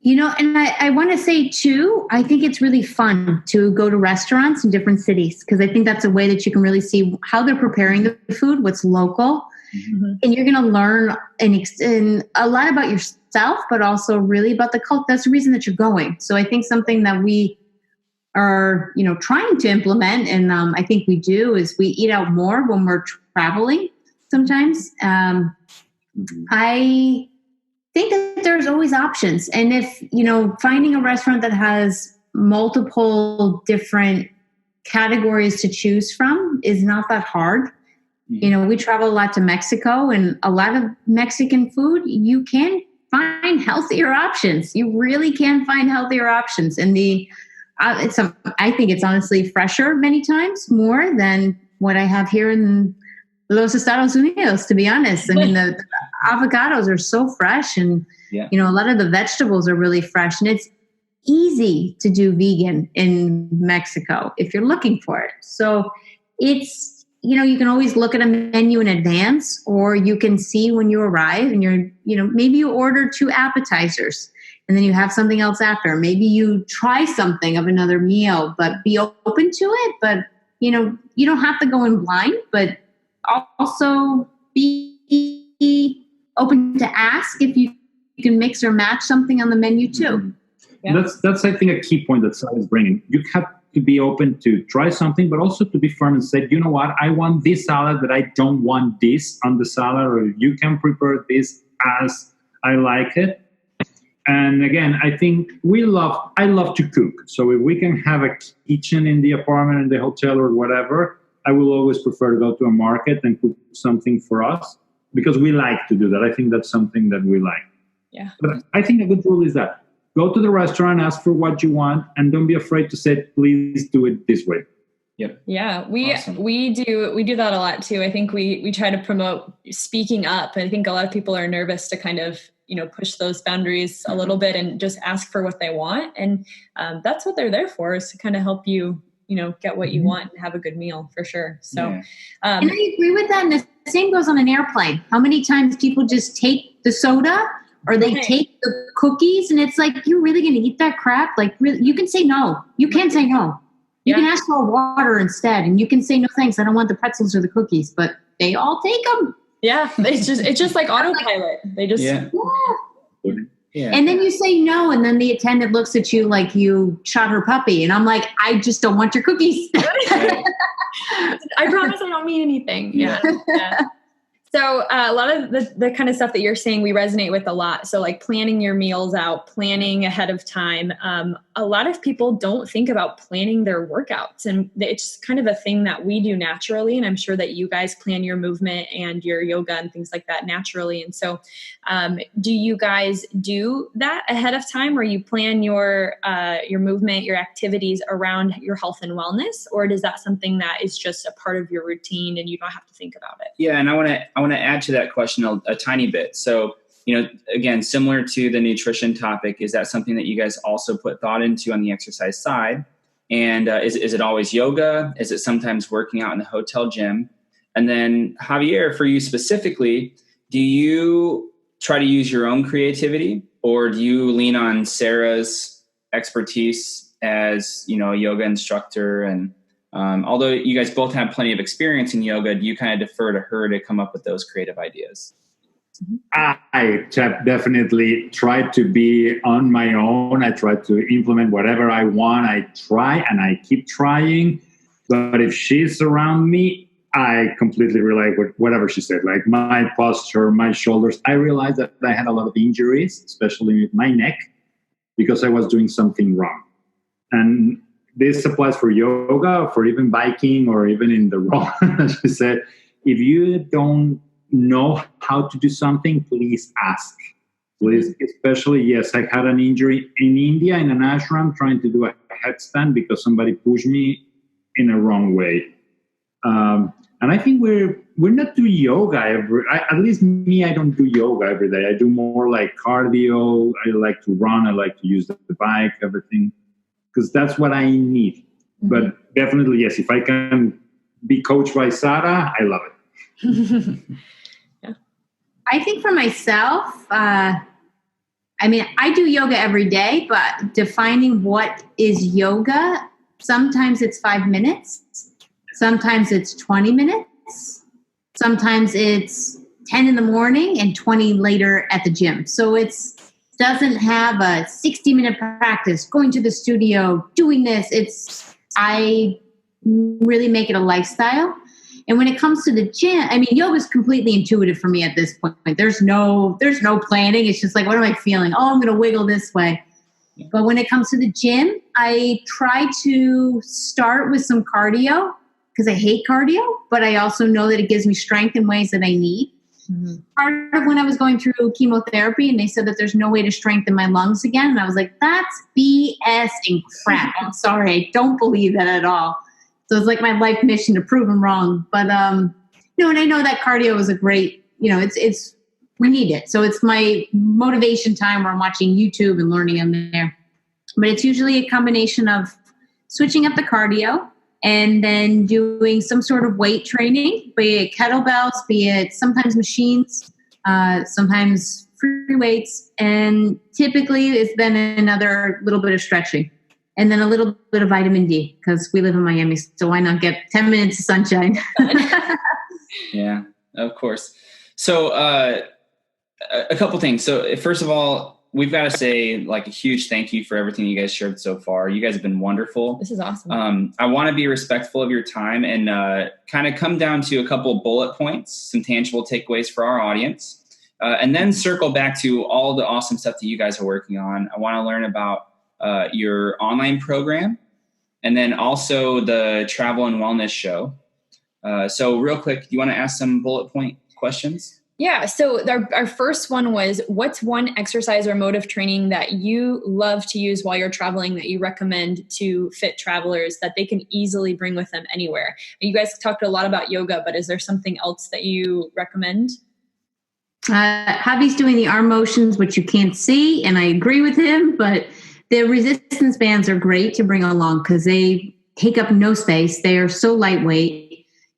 And I want to say too, I think it's really fun to go to restaurants in different cities, because I think that's a way that you can really see how they're preparing the food, what's local. Mm-hmm. And you're going to learn and a lot about yourself, but also really about the culture. That's the reason that you're going. So I think something that we are, trying to implement, and I think we do, is we eat out more when we're traveling sometimes. I think that there's always options. And if, finding a restaurant that has multiple different categories to choose from is not that hard. We travel a lot to Mexico, and a lot of Mexican food, you can find healthier options. You really can find healthier options. And I think it's honestly fresher many times more than what I have here in Los Estados Unidos, to be honest. I mean, the avocados are so fresh, and, a lot of the vegetables are really fresh, and it's easy to do vegan in Mexico if you're looking for it. So it's, you can always look at a menu in advance, or you can see when you arrive and you're, maybe you order 2 appetizers and then you have something else after. Maybe you try something of another meal, but be open to it. But, you don't have to go in blind, but also be open to ask if you can mix or match something on the menu too. Yeah. That's I think a key point that Sara is bringing. You have to be open to try something, but also to be firm and say, you know what, I want this salad, but I don't want this on the salad, or you can prepare this as I like it. And again, I think I love to cook. So if we can have a kitchen in the apartment, in the hotel, or whatever, I will always prefer to go to a market and cook something for us, because we like to do that. I think that's something that we like. Yeah. But I think a good rule is that go to the restaurant, ask for what you want, and don't be afraid to say, please do it this way. Yep. Yeah, we do that a lot too. I think we try to promote speaking up. I think a lot of people are nervous to kind of, push those boundaries a little bit and just ask for what they want. And that's what they're there for, is to kind of help you, get what you want and have a good meal, for sure. So, and I agree with that. And the same goes on an airplane. How many times people just take the soda, or they take the cookies, and it's like, you're really going to eat that crap? Like, really, you can say no. You can say no. You can ask for water instead, and you can say, no, thanks, I don't want the pretzels or the cookies, but they all take them. Yeah, it's just like autopilot. They just Yeah. And then you say no, and then the attendant looks at you like you shot her puppy, and I'm like, I just don't want your cookies. I promise I don't mean anything. Yeah. So a lot of the kind of stuff that you're saying, we resonate with a lot. So like planning your meals out, planning ahead of time. A lot of people don't think about planning their workouts, and it's kind of a thing that we do naturally. And I'm sure that you guys plan your movement and your yoga and things like that naturally. And so do you guys do that ahead of time, where you plan your movement, your activities around your health and wellness? Or is that something that is just a part of your routine and you don't have to think about it? Yeah. And I want to add to that question a tiny bit. So, again, similar to the nutrition topic, is that something that you guys also put thought into on the exercise side? And is it always yoga? Is it sometimes working out in the hotel gym? And then Javier, for you specifically, do you try to use your own creativity, or do you lean on Sara's expertise as, a yoga instructor? And although you guys both have plenty of experience in yoga, do you kind of defer to her to come up with those creative ideas? I definitely try to be on my own. I try to implement whatever I want. I try and I keep trying. But if she's around me, I completely rely with whatever she said, like my posture, my shoulders. I realized that I had a lot of injuries, especially with my neck, because I was doing something wrong. And this applies for yoga, for even biking, or even in the road. As she said, if you don't know how to do something, please ask. Please, especially, yes, I had an injury in India in an ashram trying to do a headstand because somebody pushed me in a wrong way. And I think we're we're not do yoga at least me, I don't do yoga every day. I do more like cardio. I like to run. I like to use the bike, everything, because that's what I need. Mm-hmm. But definitely, yes, if I can be coached by Sara, I love it. Yeah. I think for myself, I do yoga every day, but defining what is yoga, sometimes it's 5 minutes, sometimes it's 20 minutes, sometimes it's 10 in the morning and 20 later at the gym. So it doesn't have a 60-minute practice, going to the studio, doing this. I really make it a lifestyle. And when it comes to the gym, yoga is completely intuitive for me at this point. There's no planning. It's just like, what am I feeling? Oh, I'm going to wiggle this way. But when it comes to the gym, I try to start with some cardio because I hate cardio, but I also know that it gives me strength in ways that I need. Mm-hmm. Part of when I was going through chemotherapy and they said that there's no way to strengthen my lungs again. And I was like, that's BS and crap. I'm sorry. I don't believe that at all. So it's like my life mission to prove them wrong. But, and I know that cardio is a great, we need it. So it's my motivation time where I'm watching YouTube and learning in there. But it's usually a combination of switching up the cardio and then doing some sort of weight training, be it kettlebells, be it sometimes machines, sometimes free weights. And typically it's then another little bit of stretching. And then a little bit of vitamin D because we live in Miami. So why not get 10 minutes of sunshine? Yeah, of course. So a couple things. So first of all, we've got to say like a huge thank you for everything you guys shared so far. You guys have been wonderful. This is awesome. I want to be respectful of your time and kind of come down to a couple of bullet points, some tangible takeaways for our audience, and then circle back to all the awesome stuff that you guys are working on. I want to learn about your online program, and then also the travel and wellness show. So real quick, do you want to ask some bullet point questions? Yeah. So our first one was, what's one exercise or mode of training that you love to use while you're traveling that you recommend to fit travelers that they can easily bring with them anywhere? You guys talked a lot about yoga, but is there something else that you recommend? Javi's doing the arm motions, which you can't see, and I agree with him, but the resistance bands are great to bring along because they take up no space. They are so lightweight.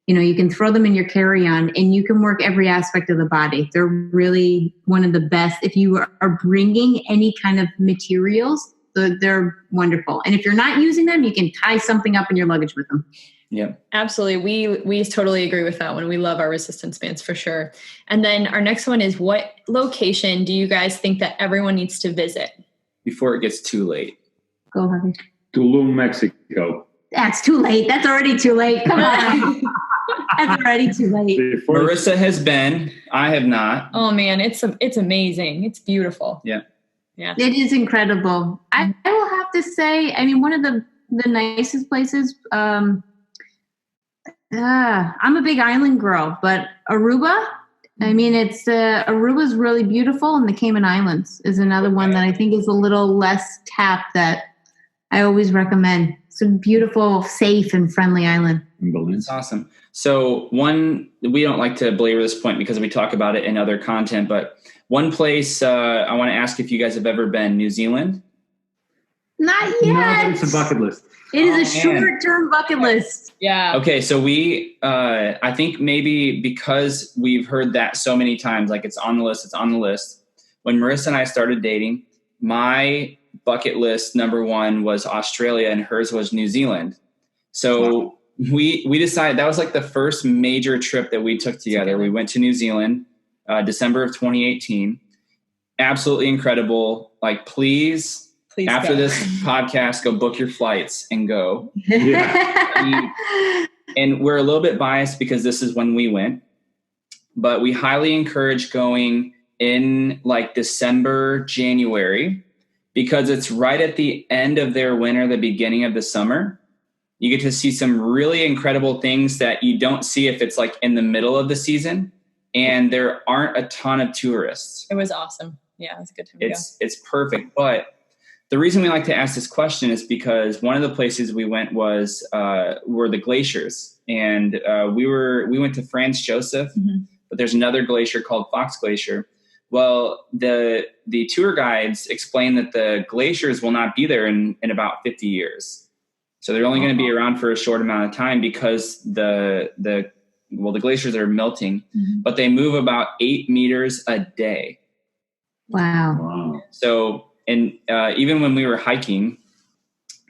You can throw them in your carry-on and you can work every aspect of the body. They're really one of the best. If you are bringing any kind of materials, they're wonderful. And if you're not using them, you can tie something up in your luggage with them. Yeah, absolutely. We totally agree with that one. We love our resistance bands for sure. And then our next one is, what location do you guys think that everyone needs to visit before it gets too late? Go, Javi. Tulum, Mexico. That's too late. That's already too late. Come on. That's already too late. Marissa has been. I have not. Oh man, it's amazing. It's beautiful. Yeah. It is incredible. I will have to say, one of the nicest places. I'm a big island girl, but Aruba. It's Aruba's really beautiful, and the Cayman Islands is another one that I think is a little less tapped that I always recommend. It's a beautiful, safe, and friendly island. That's awesome. So we don't like to belabor this point because we talk about it in other content, but one place I want to ask if you guys have ever been, New Zealand? Not yet. No, it's a bucket list. It is a short-term bucket list. Yeah. Okay, so I think maybe because we've heard that so many times, like it's on the list. When Marissa and I started dating, my bucket list number one was Australia and hers was New Zealand. So we decided that was like the first major trip that we took together. We went to New Zealand, December of 2018. Absolutely incredible. Like, please after this podcast, go book your flights and go. Yeah. And we're a little bit biased because this is when we went, but we highly encourage going in like December, January, because it's right at the end of their winter, the beginning of the summer. You get to see some really incredible things that you don't see if it's like in the middle of the season, and there aren't a ton of tourists. It was awesome. Yeah, it was a good time to go. It's perfect. But the reason we like to ask this question is because one of the places we went were the glaciers, and we went to Franz, Josef, but there's another glacier called Fox Glacier. Well, the tour guides explain that the glaciers will not be there in about 50 years. So they're only going to be around for a short amount of time because the glaciers are melting, but they move about 8 meters a day. Wow. So, and even when we were hiking,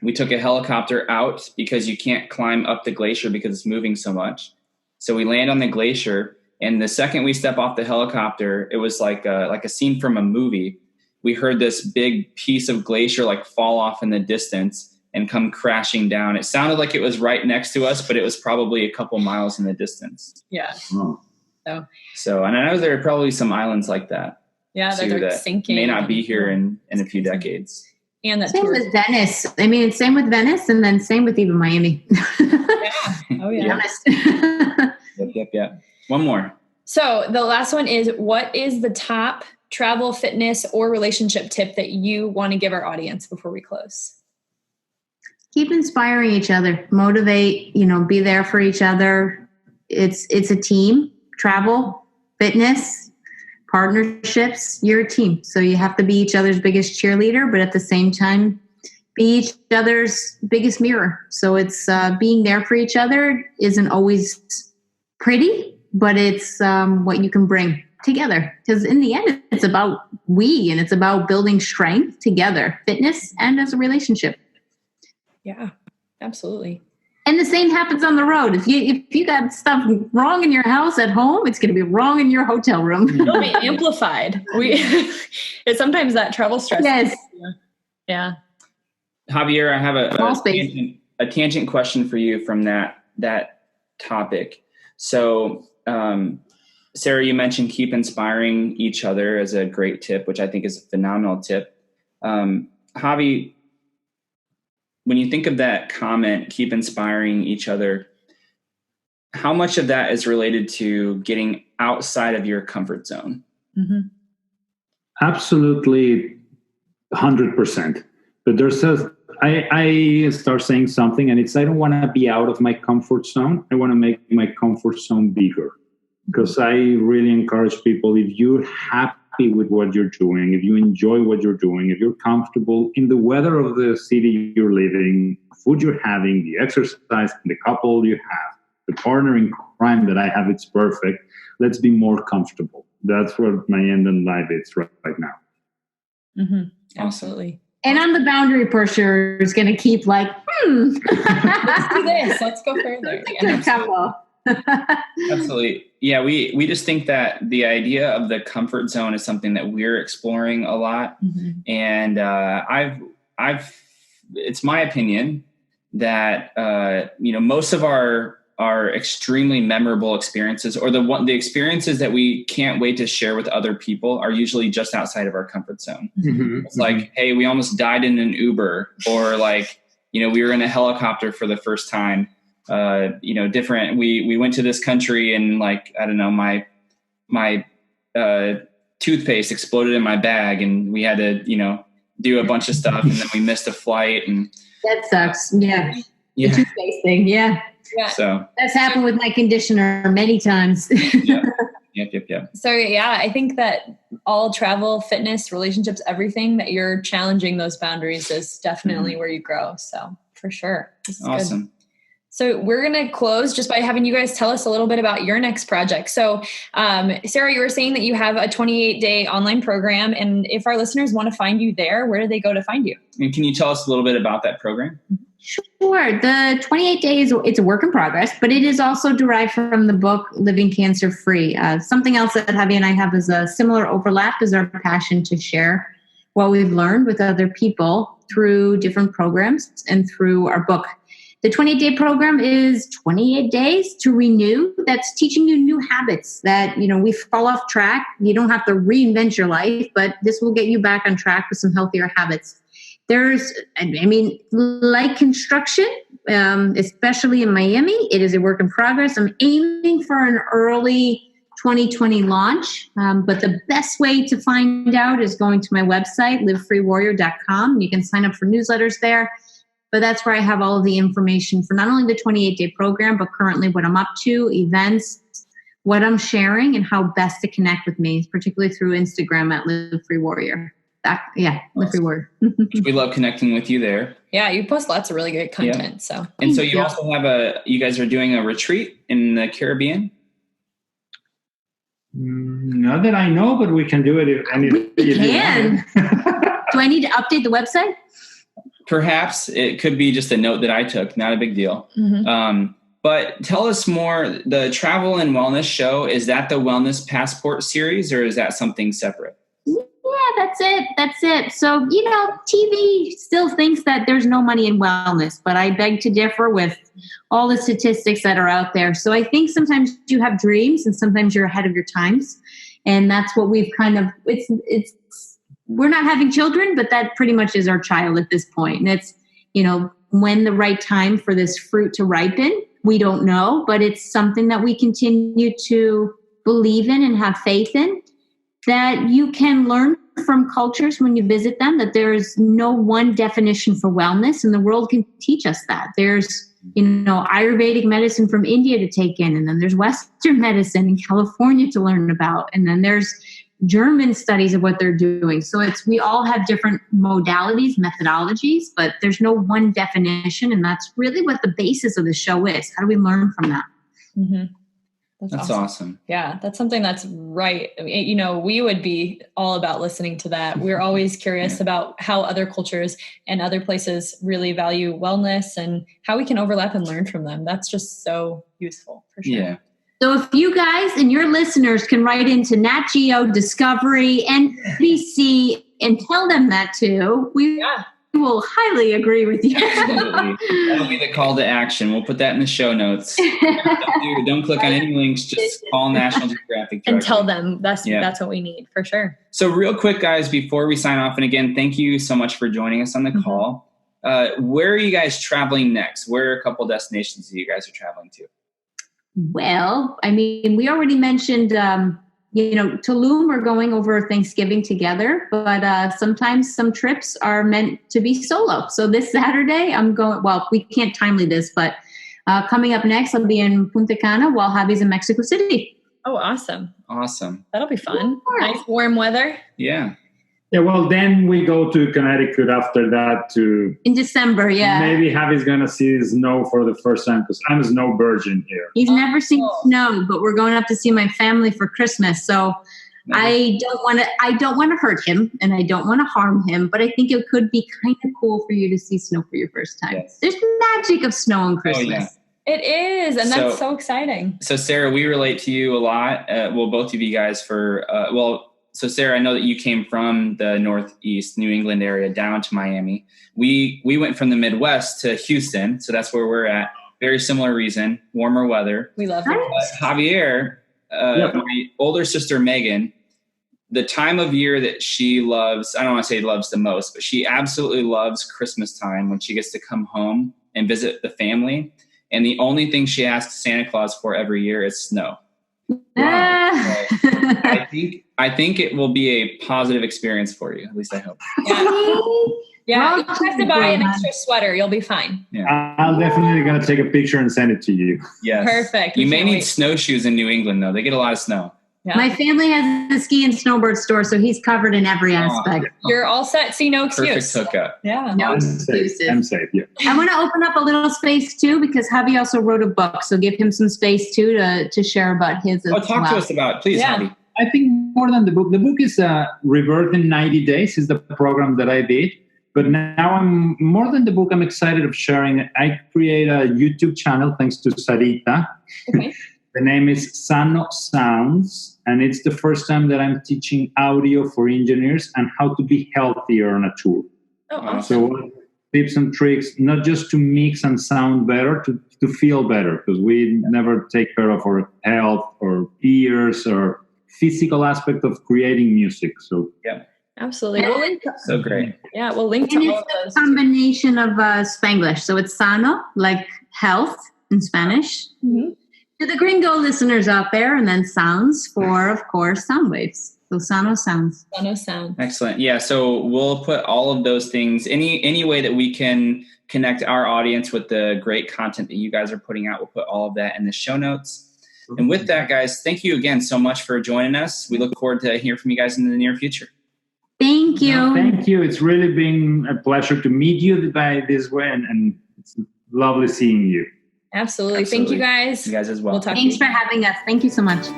we took a helicopter out because you can't climb up the glacier because it's moving so much. So we land on the glacier, and the second we step off the helicopter, it was like a scene from a movie. We heard this big piece of glacier like fall off in the distance and come crashing down. It sounded like it was right next to us, but it was probably a couple miles in the distance. Yeah. So, and I know there are probably some islands like that. Yeah, they're sinking. May not be here in a few decades. And that's same with Venice. I mean, same with Venice, and then same with even Miami. Oh yeah. Yep. One more. So the last one is, what is the top travel, fitness, or relationship tip that you want to give our audience before we close? Keep inspiring each other, motivate, be there for each other. It's a team. Travel, fitness, partnerships, you're a team. So you have to be each other's biggest cheerleader, but at the same time, be each other's biggest mirror. So it's being there for each other isn't always pretty, but it's what you can bring together. Because in the end, it's about we, and it's about building strength together, fitness and as a relationship. Yeah, absolutely. And the same happens on the road. If you got stuff wrong in your house at home, it's going to be wrong in your hotel room. It'll be amplified. It's sometimes that travel stress. Yes. Yeah. Javier, I have a tangent question for you from that topic. So, Sara, you mentioned keep inspiring each other as a great tip, which I think is a phenomenal tip. Javi, when you think of that comment, keep inspiring each other, how much of that is related to getting outside of your comfort zone? Mm-hmm. Absolutely 100%. But I start saying something, and I don't want to be out of my comfort zone. I want to make my comfort zone bigger, because I really encourage people, if you're happy with what you're doing, if you enjoy what you're doing, if you're comfortable in the weather of the city you're living, food you're having, the exercise, the couple you have, the partner in crime that I have, it's perfect. Let's be more comfortable. That's what my end in life is right now. Mm-hmm. Absolutely. And I'm the boundary pusher is going to keep like, let's do this. Let's go further. Absolutely. Yeah, we just think that the idea of the comfort zone is something that we're exploring a lot. Mm-hmm. And it's my opinion that most of our extremely memorable experiences, or the experiences that we can't wait to share with other people, are usually just outside of our comfort zone. Mm-hmm. It's like, hey, we almost died in an Uber, or like, we were in a helicopter for the first time. Different. We went to this country, and like, I don't know, my toothpaste exploded in my bag, and we had to, do a bunch of stuff, and then we missed a flight, and that sucks. Yeah. The toothpaste thing. Yeah. So that's happened with my conditioner many times. Yep. So yeah, I think that all travel, fitness, relationships, everything that you're challenging those boundaries is definitely where you grow. So for sure. This is awesome. Good. So we're going to close just by having you guys tell us a little bit about your next project. So, Sara, you were saying that you have a 28-day online program. And if our listeners want to find you there, where do they go to find you? And can you tell us a little bit about that program? Sure. The 28 days, it's a work in progress, but it is also derived from the book, Living Cancer Free. Something else that Javi and I have is a similar overlap is our passion to share what we've learned with other people through different programs and through our book. The 28-day program is 28 days to renew. That's teaching you new habits that, we fall off track. You don't have to reinvent your life, but this will get you back on track with some healthier habits. Like construction, especially in Miami, it is a work in progress. I'm aiming for an early 2020 launch. But the best way to find out is going to my website, livefreewarrior.com. You can sign up for newsletters there. But that's where I have all of the information for not only the 28-day program, but currently what I'm up to, events, what I'm sharing, and how best to connect with me, particularly through Instagram at Live Free Warrior. Live Free Warrior. We love connecting with you there. Yeah, you post lots of really great content. So, and so you also have you guys are doing a retreat in the Caribbean? Not that I know, but we can do it if anything. We can. Do I need to update the website? Perhaps. It could be just a note that I took, not a big deal. Mm-hmm. But tell us more, the Travel and Wellness Show, is that the Wellness Passport series or is that something separate? Yeah, that's it. So, TV still thinks that there's no money in wellness, but I beg to differ with all the statistics that are out there. So I think sometimes you have dreams and sometimes you're ahead of your times. And that's what we've we're not having children, but that pretty much is our child at this point. And it's, when the right time for this fruit to ripen, we don't know, but it's something that we continue to believe in and have faith in, that you can learn from cultures when you visit them, that there's no one definition for wellness, and the world can teach us that. There's, Ayurvedic medicine from India to take in, and then there's Western medicine in California to learn about, and then there's German studies of what they're doing. So we all have different modalities, methodologies, but there's no one definition, and that's really what the basis of the show is. How do we learn from that? Mm-hmm. That's awesome. Yeah, that's something that's right. I mean, we would be all about listening to that. We're always curious about how other cultures and other places really value wellness and how we can overlap and learn from them. That's just so useful for sure. Yeah. So if you guys and your listeners can write into Nat Geo, Discovery, NBC, and tell them that too, we will highly agree with you. Absolutely. That'll be the call to action. We'll put that in the show notes. Don't click on any links. Just call National Geographic and tell them that's what we need for sure. So real quick, guys, before we sign off, and again, thank you so much for joining us on the call. Where are you guys traveling next? Where are a couple destinations that you guys are traveling to? Well, I mean, we already mentioned, Tulum, we're going over Thanksgiving together, but sometimes some trips are meant to be solo. So this Saturday I'm going, we can't timely this, but coming up next, I'll be in Punta Cana while Javi's in Mexico City. Oh, awesome. That'll be fun. Nice warm weather. Yeah. Yeah, well, then we go to Connecticut after that in December, yeah. Maybe Javi's going to see snow for the first time because I'm a snow virgin here. He's never seen snow, but we're going up to see my family for Christmas. So I don't want to hurt him and I don't want to harm him, but I think it could be kind of cool for you to see snow for your first time. Yes. There's magic of snow on Christmas. Oh, yeah. It is, and that's so exciting. So, Sarah, we relate to you a lot. Both of you guys So, Sarah, I know that you came from the Northeast New England area down to Miami. We went from the Midwest to Houston, so that's where we're at. Very similar reason, warmer weather. We love it. Javier, my older sister Megan, the time of year that she loves, I don't want to say loves the most, but she absolutely loves Christmas time when she gets to come home and visit the family. And the only thing she asks Santa Claus for every year is snow. Wow. I think it will be a positive experience for you. At least I hope. Yeah. You have to buy an extra sweater. You'll be fine. Yeah. I'm definitely going to take a picture and send it to you. Yes. Perfect. You may need snowshoes in New England, though. They get a lot of snow. Yeah. My family has a ski and snowboard store, so he's covered in every aspect. You're all set. See, no excuse. Perfect hookup. Yeah. No excuses. I'm safe. Yeah. I want to open up a little space too because Javi also wrote a book, so give him some space too to share about his. Talk to us about it, please, Javi. I think more than the book. The book is Rebirth in 90 Days is the program that I did. But now I'm more than the book. I'm excited of sharing. I create a YouTube channel thanks to Sarita. Okay. The name is Sano Sounds, and it's the first time that I'm teaching audio for engineers and how to be healthier on a tour. Oh, awesome. So tips and tricks, not just to mix and sound better, to feel better, because we never take care of our health or ears or physical aspect of creating music. So yeah. Absolutely. We'll link to, so great. Yeah, we'll link to all of those. It's a combination of Spanglish. So it's sano, like health in Spanish. Mm-hmm. To the gringo listeners out there, and then sounds for, of course, sound waves. So Sano sounds. Sano sound. Excellent. Yeah. So we'll put all of those things, any way that we can connect our audience with the great content that you guys are putting out. We'll put all of that in the show notes. And with that, guys, thank you again so much for joining us. We look forward to hearing from you guys in the near future. Thank you. No, thank you. It's really been a pleasure to meet you by this way, and it's lovely seeing you. Absolutely. Thank you guys. You guys as well. We'll talk Thanks for having us. Thank you so much.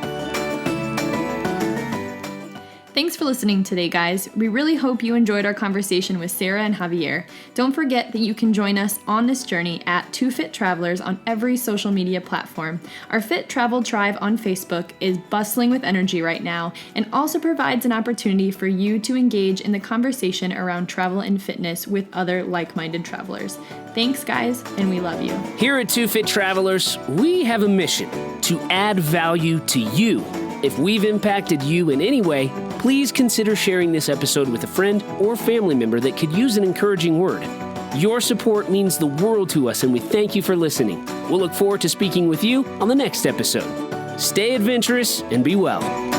Thanks for listening today, guys. We really hope you enjoyed our conversation with Sara and Javier. Don't forget that you can join us on this journey at 2 Fit Travelers on every social media platform. Our Fit Travel Tribe on Facebook is bustling with energy right now and also provides an opportunity for you to engage in the conversation around travel and fitness with other like-minded travelers. Thanks, guys, and we love you. Here at 2 Fit Travelers, we have a mission to add value to you. If we've impacted you in any way, please consider sharing this episode with a friend or family member that could use an encouraging word. Your support means the world to us, and we thank you for listening. We'll look forward to speaking with you on the next episode. Stay adventurous and be well.